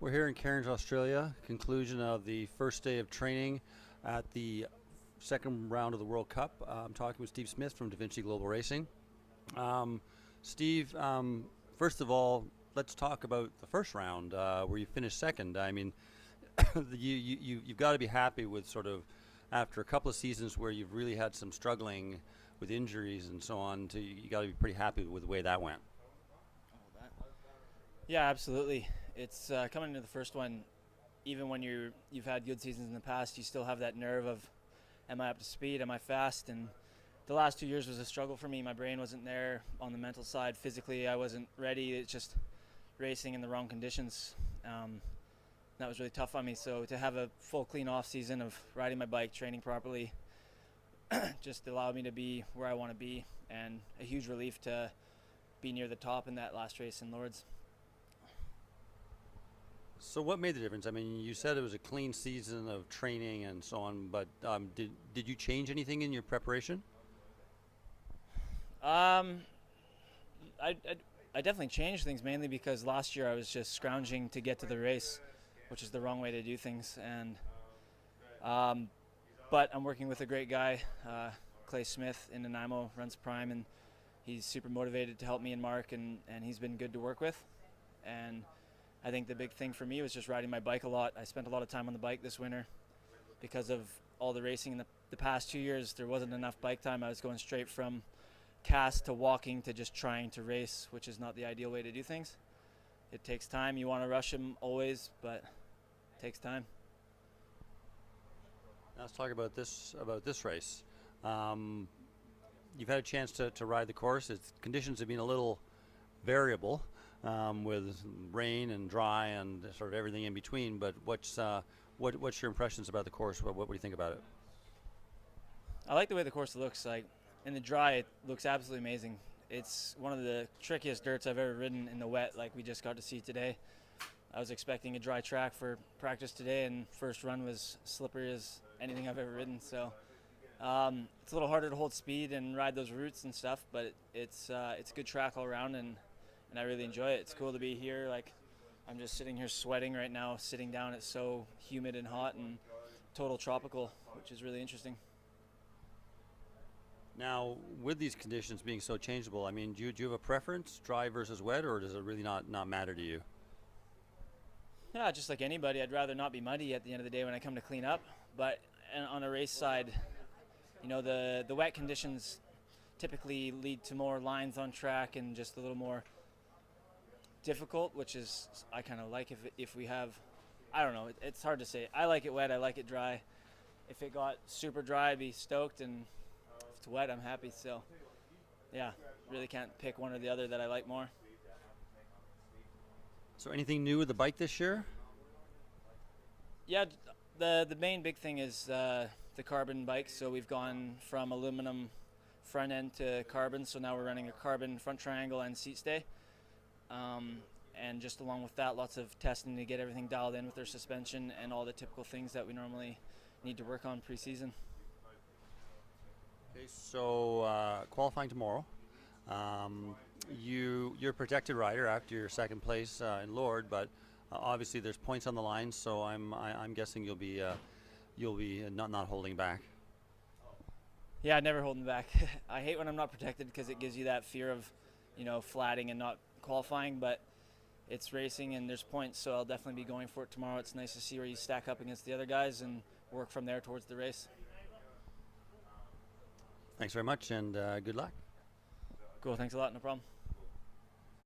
We're here in Cairns, Australia, conclusion of the first day of training at the second round of the World Cup. I'm talking with Steve Smith from Da Vinci Global Racing. Steve, first of all, let's talk about the first round where you finished second. I mean, you've got to be happy with sort of after a couple of seasons where you've really had some struggling with injuries and so on. You got to be pretty happy with the way that went. Yeah, absolutely. It's coming into the first one. Even when you've had good seasons in the past, you still have that nerve of, am I up to speed? Am I fast? And the last 2 years was a struggle for me. My brain wasn't there on the mental side. Physically, I wasn't ready. It's just racing in the wrong conditions. That was really tough on me. So to have a full clean off season of riding my bike, training properly, just allowed me to be where I want to be, and a huge relief to be near the top in that last race in Lords. So what made the difference? I mean, you said it was a clean season of training and so on, but did you change anything in your preparation? I definitely changed things, mainly because last year I was just scrounging to get to the race, which is the wrong way to do things. And but I'm working with a great guy, Clay Smith in Nanaimo, runs Prime, and he's super motivated to help me and Mark, and he's been good to work with. And I think the big thing for me was just riding my bike a lot. I spent a lot of time on the bike this winter because of all the racing in the past 2 years. There wasn't enough bike time. I was going straight from cast to walking to just trying to race, which is not the ideal way to do things. It takes time. You want to rush them always, but it takes time. Now let's talk about this race. You've had a chance to ride the course. Conditions have been a little variable with rain and dry and sort of everything in between. But what's your impressions about the course? What do you think about it? I like the way the course looks. Like in the dry, it looks absolutely amazing. It's one of the trickiest dirts I've ever ridden in the wet, like we just got to see today. I was expecting a dry track for practice today, and first run was slippery as anything I've ever ridden. So it's a little harder to hold speed and ride those routes and stuff, but it's a good track all around, and I really enjoy it. It's cool to be here. Like, I'm just sitting here sweating right now, sitting down. It's so humid and hot and total tropical, which is really interesting. Now, with these conditions being so changeable, I mean, do you have a preference, dry versus wet, or does it really not matter to you? Yeah, just like anybody, I'd rather not be muddy at the end of the day when I come to clean up. But on a race side, you know, the wet conditions typically lead to more lines on track and just a little more difficult, which is I kind of like if we have, I don't know, it's hard to say. I like it wet, I like it dry. If it got super dry, I'd be stoked, and if it's wet, I'm happy. So yeah, really can't pick one or the other that I like more. So anything new with the bike this year? Yeah, the main big thing is the carbon bike. So we've gone from aluminum front end to carbon, so now we're running a carbon front triangle and seat stay. And just along with that, lots of testing to get everything dialed in with their suspension and all the typical things that we normally need to work on pre-season. Okay, so qualifying tomorrow. You're a protected rider after your second place in Lord, but obviously there's points on the line, so I'm guessing you'll be not holding back. Yeah, never holding back. I hate when I'm not protected because it gives you that fear of, you know, flatting and not qualifying, but it's racing and there's points, so I'll definitely be going for it tomorrow. It's nice to see where you stack up against the other guys and work from there towards the race. Thanks very much, and good luck. Cool, thanks a lot, no problem.